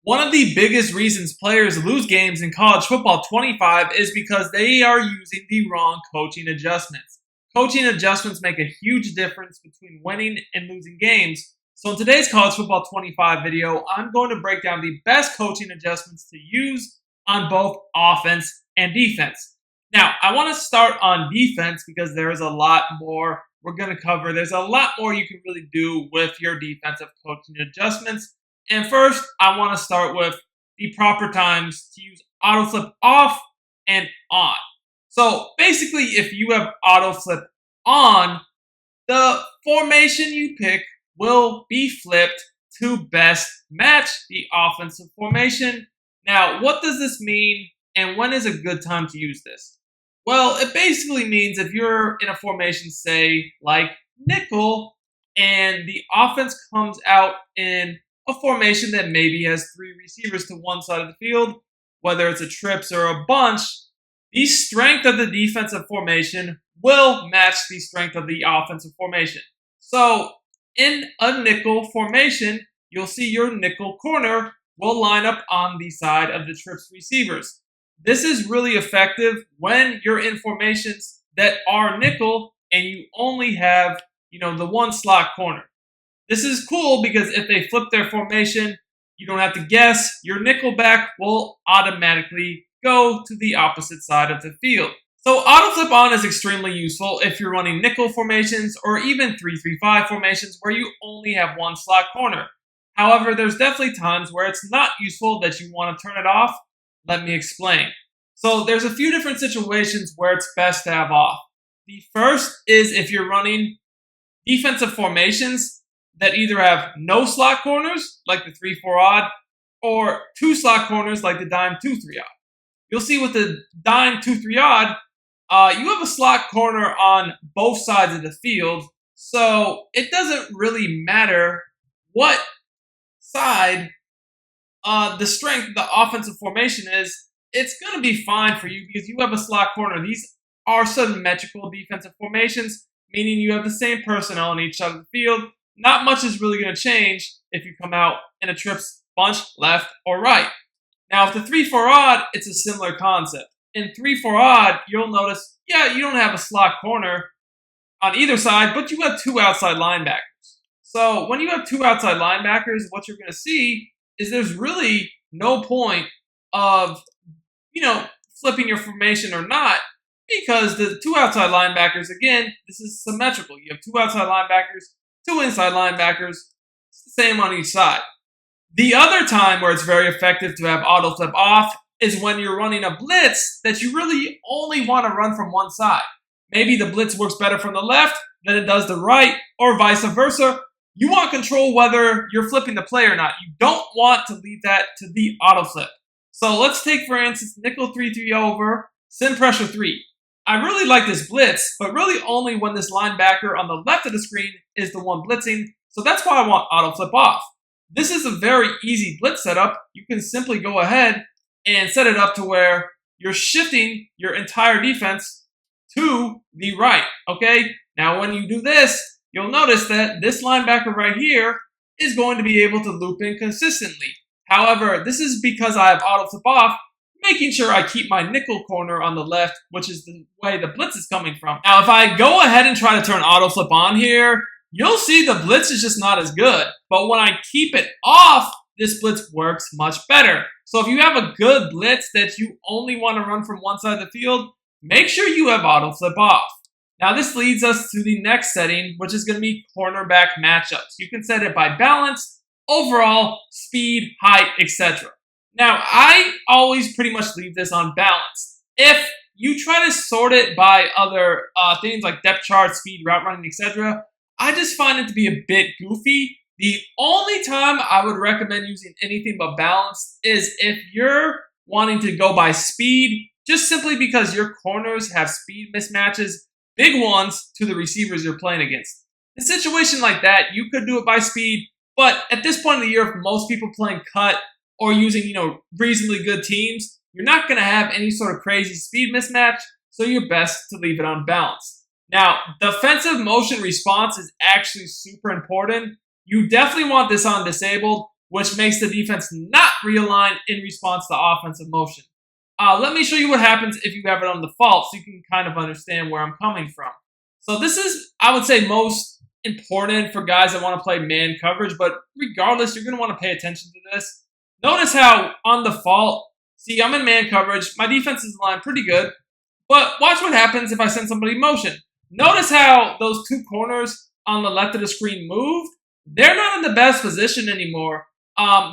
One of the biggest reasons players lose games in college football 25 is because they are using the wrong coaching adjustments. Coaching adjustments make a huge difference between winning and losing games. So in today's college football 25 video, I'm going to break down the best coaching adjustments to use on both offense and defense. Now, I want to start on defense because there is a lot more we're going to cover. There's a lot more you can really do with your defensive coaching adjustments. And first, I want to start with the proper times to use auto flip off and on. So basically, if you have auto flip on, the formation you pick will be flipped to best match the offensive formation. Now, what does this mean and when is a good time to use this? Well, it basically means if you're in a formation, say, like nickel, and the offense comes out in a formation that maybe has three receivers to one side of the field, whether it's a trips or a bunch, the strength of the defensive formation will match the strength of the offensive formation. So in a nickel formation, you'll see your nickel corner will line up on the side of the trips receivers. This is really effective when you're in formations that are nickel and you only have, the one slot corner. This is cool because if they flip their formation, you don't have to guess. Your nickel back will automatically go to the opposite side of the field. So auto flip on is extremely useful if you're running nickel formations or even 3-3-5 formations where you only have one slot corner. However, there's definitely times where it's not useful that you want to turn it off. Let me explain. So there's a few different situations where it's best to have off. The first is if you're running defensive formations that either have no slot corners, like the 3-4 odd, or two slot corners, like the dime 2-3 odd. You'll see with the dime 2-3 odd, you have a slot corner on both sides of the field, so it doesn't really matter what side the strength of the offensive formation is. It's going to be fine for you because you have a slot corner. These are symmetrical defensive formations, meaning you have the same personnel on each side of the field. Not much is really going to change if you come out in a trips bunch left or right. Now, if the 3-4 odd, it's a similar concept. In 3-4 odd, you'll notice, you don't have a slot corner on either side, but you have two outside linebackers. So when you have two outside linebackers, what you're going to see is there's really no point of, flipping your formation or not, because the two outside linebackers, again, this is symmetrical. You have two outside linebackers, two inside linebackers. It's the same on each side. The other time where it's very effective to have auto flip off is when you're running a blitz that you really only want to run from one side. Maybe the blitz works better from the left than it does the right, or vice versa. You want control whether you're flipping the play or not. You don't want to leave that to the auto flip. So let's take, for instance, nickel 3-3 over, sim pressure 3. I really like this blitz, but really only when this linebacker on the left of the screen is the one blitzing. So that's why I want auto flip off. This is a very easy blitz setup. You can simply go ahead and set it up to where you're shifting your entire defense to the right, okay? Now, when you do this, you'll notice that this linebacker right here is going to be able to loop in consistently. However, this is because I have auto flip off, making sure I keep my nickel corner on the left, which is the way the blitz is coming from. Now, if I go ahead and try to turn auto flip on here, you'll see the blitz is just not as good. But when I keep it off, this blitz works much better. So if you have a good blitz that you only want to run from one side of the field, make sure you have auto flip off. Now, this leads us to the next setting, which is going to be cornerback matchups. You can set it by balance, overall, speed, height, etc. Now, I always pretty much leave this on balance. If you try to sort it by other things like depth chart, speed, route running, etc., I just find it to be a bit goofy. The only time I would recommend using anything but balance is if you're wanting to go by speed, just simply because your corners have speed mismatches, big ones, to the receivers you're playing against. In a situation like that, you could do it by speed, but at this point in the year, for most people playing cut or using, reasonably good teams, you're not going to have any sort of crazy speed mismatch, so you're best to leave it on balance. Now, defensive motion response is actually super important. You definitely want this on disabled. which makes the defense not realign in response to offensive motion. Let me show you what happens if you have it on default so you can kind of understand where I'm coming from. So this is, I would say, most important for guys that want to play man coverage, but regardless, you're going to want to pay attention to this. Notice how on default, see, I'm in man coverage. My defense is aligned pretty good, but watch what happens if I send somebody motion. Notice how those two corners on the left of the screen moved. They're not in the best position anymore.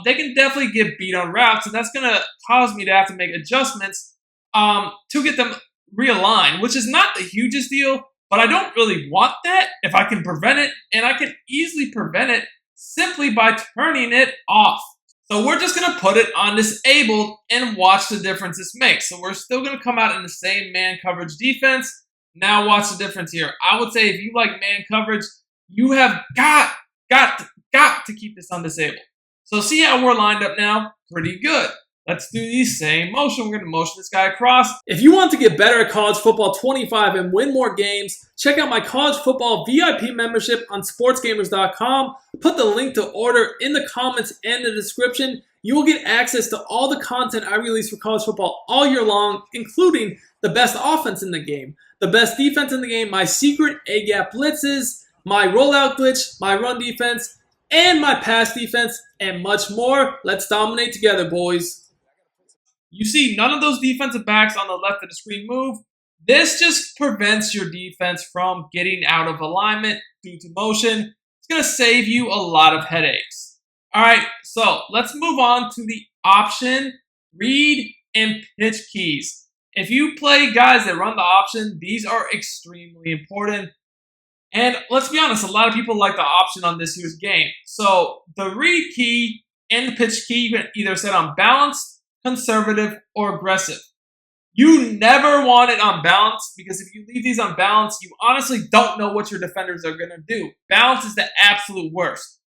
They can definitely get beat on routes, and that's going to cause me to have to make adjustments to get them realigned, which is not the hugest deal, but I don't really want that if I can prevent it, and I can easily prevent it simply by turning it off. So we're just going to put it on disabled and watch the difference this makes. So we're still going to come out in the same man coverage defense. Now watch the difference here. I would say if you like man coverage, you have got to keep this on disabled. So see how we're lined up now? Pretty good. Let's do the same motion. We're going to motion this guy across. If you want to get better at college football 25 and win more games, check out my college football VIP membership on Sportsgamerz.com. Put the link to order in the comments and the description. You will get access to all the content I release for college football all year long, including the best offense in the game, the best defense in the game, my secret A-gap blitzes, my rollout glitch, my run defense, and my pass defense, and much more. Let's dominate together, boys. You see none of those defensive backs on the left of the screen move. This just prevents your defense from getting out of alignment due to motion. It's going to save you a lot of headaches. All right, so let's move on to the option, read, and pitch keys. If you play guys that run the option, these are extremely important. And let's be honest, a lot of people like the option on this year's game. So the read key and the pitch key, you can either set on balanced, conservative, or aggressive. You never want it on balance because if you leave these on balance, you honestly don't know what your defenders are going to do. Balance is the absolute worst.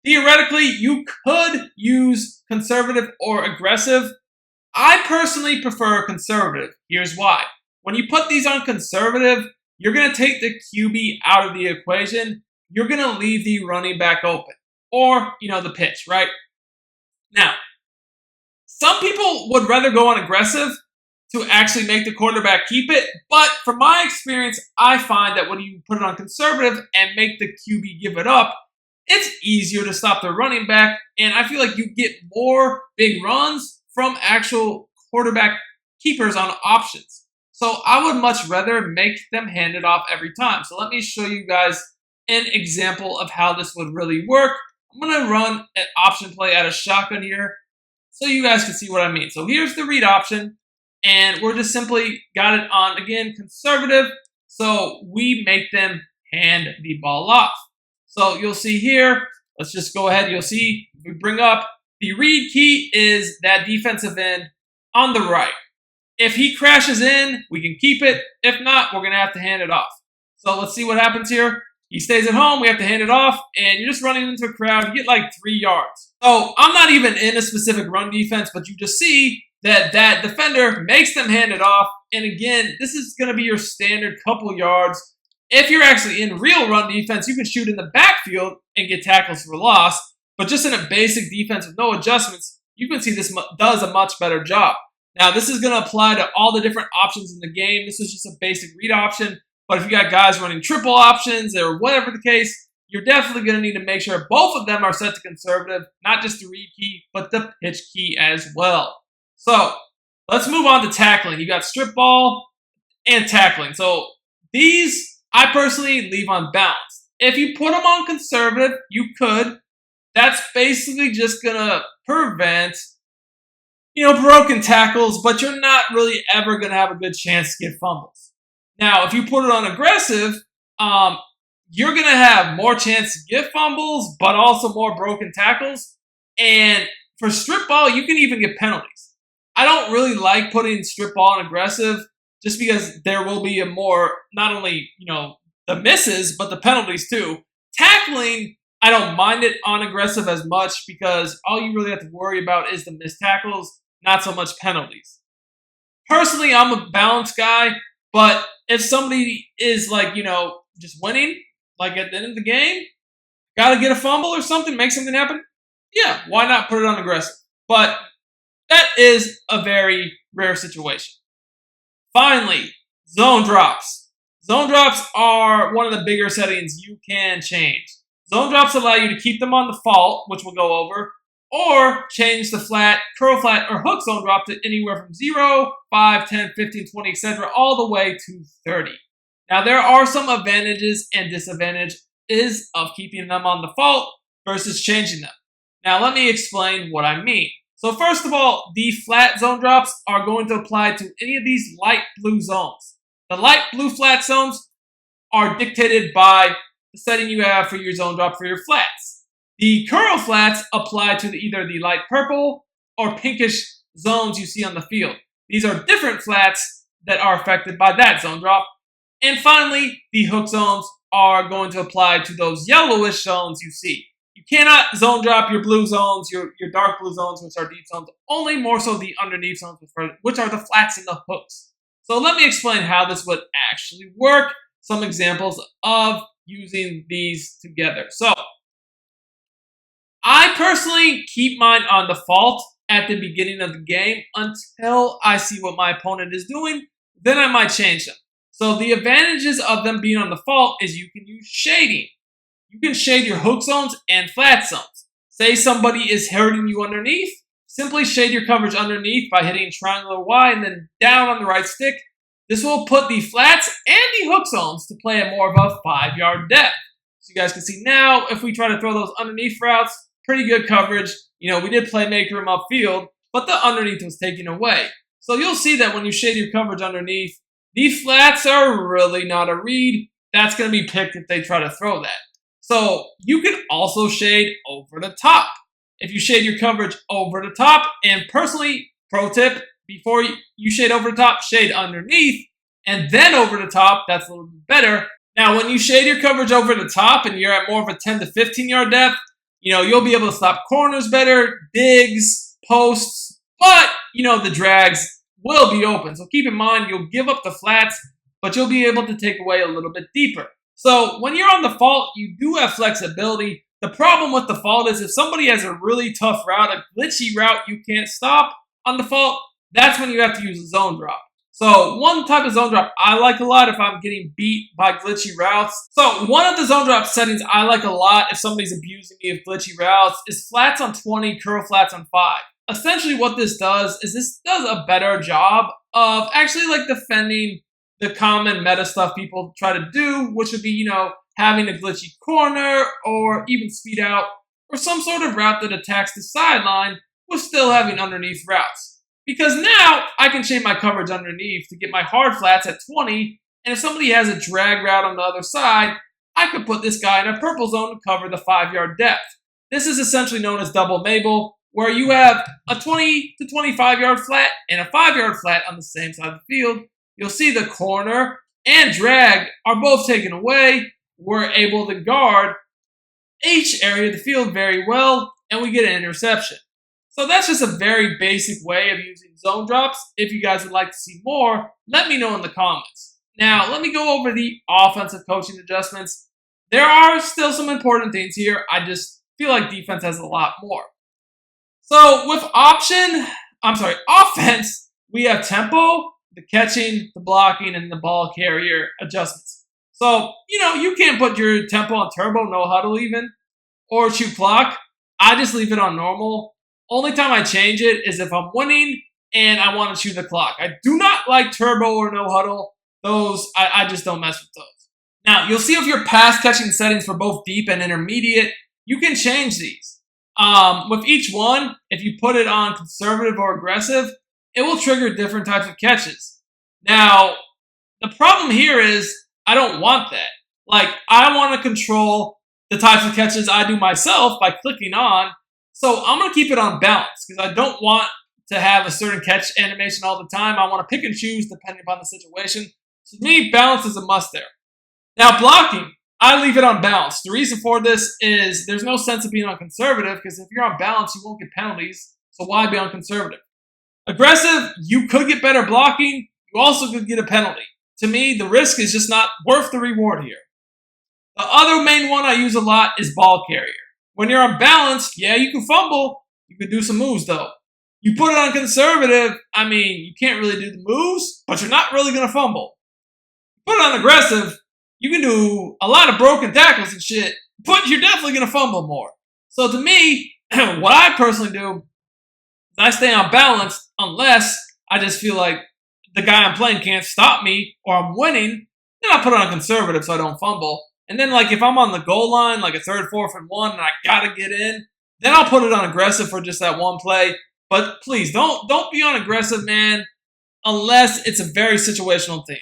Theoretically, you could use conservative or aggressive. I personally prefer conservative. Here's why. When you put these on conservative, you're going to take the QB out of the equation. You're going to leave the running back open. Or, the pitch, right? Now, some people would rather go on aggressive to actually make the quarterback keep it. But from my experience, I find that when you put it on conservative and make the QB give it up, it's easier to stop the running back. And I feel like you get more big runs from actual quarterback keepers on options. So I would much rather make them hand it off every time. So let me show you guys an example of how this would really work. I'm going to run an option play out of shotgun here so you guys can see what I mean. So here's the read option, and we're just simply got it on, again, conservative. So we make them hand the ball off. So you'll see here, let's just go ahead. You'll see we bring up the read key is that defensive end on the right. If he crashes in, we can keep it. If not, we're going to have to hand it off. So let's see what happens here. He stays at home. We have to hand it off. And you're just running into a crowd. You get like 3 yards. So I'm not even in a specific run defense, but you just see that that defender makes them hand it off. And again, this is going to be your standard couple yards. If you're actually in real run defense, you can shoot in the backfield and get tackles for loss. But just in a basic defense with no adjustments, you can see this does a much better job. Now, this is going to apply to all the different options in the game. This is just a basic read option. But if you got guys running triple options or whatever the case, you're definitely going to need to make sure both of them are set to conservative, not just the read key, but the pitch key as well. So let's move on to tackling. You got strip ball and tackling. So these, I personally leave on balance. If you put them on conservative, you could. That's basically just going to prevent broken tackles, but you're not really ever going to have a good chance to get fumbles. Now, if you put it on aggressive, you're going to have more chance to get fumbles, but also more broken tackles. And for strip ball, you can even get penalties. I don't really like putting strip ball on aggressive just because there will be a more, not only, the misses, but the penalties too. Tackling, I don't mind it on aggressive as much because all you really have to worry about is the missed tackles, not so much penalties. Personally, I'm a balanced guy, but if somebody is just winning, like at the end of the game, got to get a fumble or something, make something happen, yeah, why not put it on aggressive? But that is a very rare situation. Finally, zone drops. Zone drops are one of the bigger settings you can change. Zone drops allow you to keep them on the fault, which we'll go over, or change the flat, curl flat, or hook zone drop to anywhere from 0, 5, 10, 15, 20, etc., all the way to 30. Now, there are some advantages and disadvantages of keeping them on the fault versus changing them. Now, let me explain what I mean. So first of all, the flat zone drops are going to apply to any of these light blue zones. The light blue flat zones are dictated by the setting you have for your zone drop for your flats. The curl flats apply to either the light purple or pinkish zones you see on the field. These are different flats that are affected by that zone drop. And finally, the hook zones are going to apply to those yellowish zones you see. You cannot zone drop your blue zones, your dark blue zones, which are deep zones, only more so the underneath zones, which are the flats and the hooks. So let me explain how this would actually work, some examples of using these together. So I personally keep mine on default at the beginning of the game until I see what my opponent is doing, then I might change them. So the advantages of them being on default is you can use shading. You can shade your hook zones and flat zones. Say somebody is hurting you underneath, simply shade your coverage underneath by hitting triangle Y and then down on the right stick. This will put the flats and the hook zones to play at more of a 5-yard depth. So you guys can see now, if we try to throw those underneath routes, pretty good coverage. You know, we did playmaker them upfield, but the underneath was taken away. So you'll see that when you shade your coverage underneath, these flats are really not a read. That's going to be picked if they try to throw that. So you can also shade over the top. If you shade your coverage over the top, and personally, pro tip, before you shade over the top, shade underneath, and then over the top, that's a little bit better. Now, when you shade your coverage over the top and you're at more of a 10 to 15 yard depth, you know, you'll be able to stop corners better, digs, posts, but, you know, the drags will be open. So keep in mind, you'll give up the flats, but you'll be able to take away a little bit deeper. So when you're on the fault, you do have flexibility. The problem with the fault is if somebody has a really tough route, a glitchy route you can't stop on the fault, that's when you have to use a zone drop. So one type of zone drop I like a lot if I'm getting beat by glitchy routes. So one of the zone drop settings I like a lot if somebody's abusing me of glitchy routes is flats on 20, curl flats on 5. Essentially what this does is this does a better job of actually like defending the common meta stuff people try to do, which would be, you know, having a glitchy corner or even speed out or some sort of route that attacks the sideline with still having underneath routes. Because now I can shade my coverage underneath to get my hard flats at 20, and if somebody has a drag route on the other side, I could put this guy in a purple zone to cover the 5-yard depth. This is essentially known as double Mabel, where you have a 20 to 25-yard flat and a 5-yard flat on the same side of the field. You'll see the corner and drag are both taken away. We're able to guard each area of the field very well, and we get an interception. So that's just a very basic way of using zone drops. If you guys would like to see more, let me know in the comments. Now, let me go over the offensive coaching adjustments. There are still some important things here. I just feel like defense has a lot more. So with offense, we have tempo, the catching, the blocking, and the ball carrier adjustments. So, you know, you can't put your tempo on turbo, no huddle even, or shoot clock. I just leave it on normal. Only time I change it is if I'm winning and I want to shoot the clock. I do not like turbo or no huddle. Those, I just don't mess with those. Now, you'll see with your pass catching settings for both deep and intermediate, you can change these. With each one, if you put it on conservative or aggressive, it will trigger different types of catches. Now, the problem here is I don't want that. Like, I want to control the types of catches I do myself by clicking on. So I'm going to keep it on balance because I don't want to have a certain catch animation all the time. I want to pick and choose depending upon the situation. So to me, balance is a must there. Now, blocking, I leave it on balance. The reason for this is there's no sense of being on conservative because if you're on balance, you won't get penalties. So why be on conservative? Aggressive, you could get better blocking. You also could get a penalty. To me, the risk is just not worth the reward here. The other main one I use a lot is ball carrier. When you're unbalanced, yeah, you can fumble. You can do some moves, though. You put it on conservative, I mean, you can't really do the moves, but you're not really going to fumble. Put it on aggressive, you can do a lot of broken tackles and shit, but you're definitely going to fumble more. So to me, what I personally do is I stay unbalanced unless I just feel like the guy I'm playing can't stop me or I'm winning. Then I put it on conservative so I don't fumble. And then, like, if I'm on the goal line, like a 3rd, 4th, and 1, and I got to get in, then I'll put it on aggressive for just that one play. But please, don't be on aggressive, man, unless it's a very situational thing.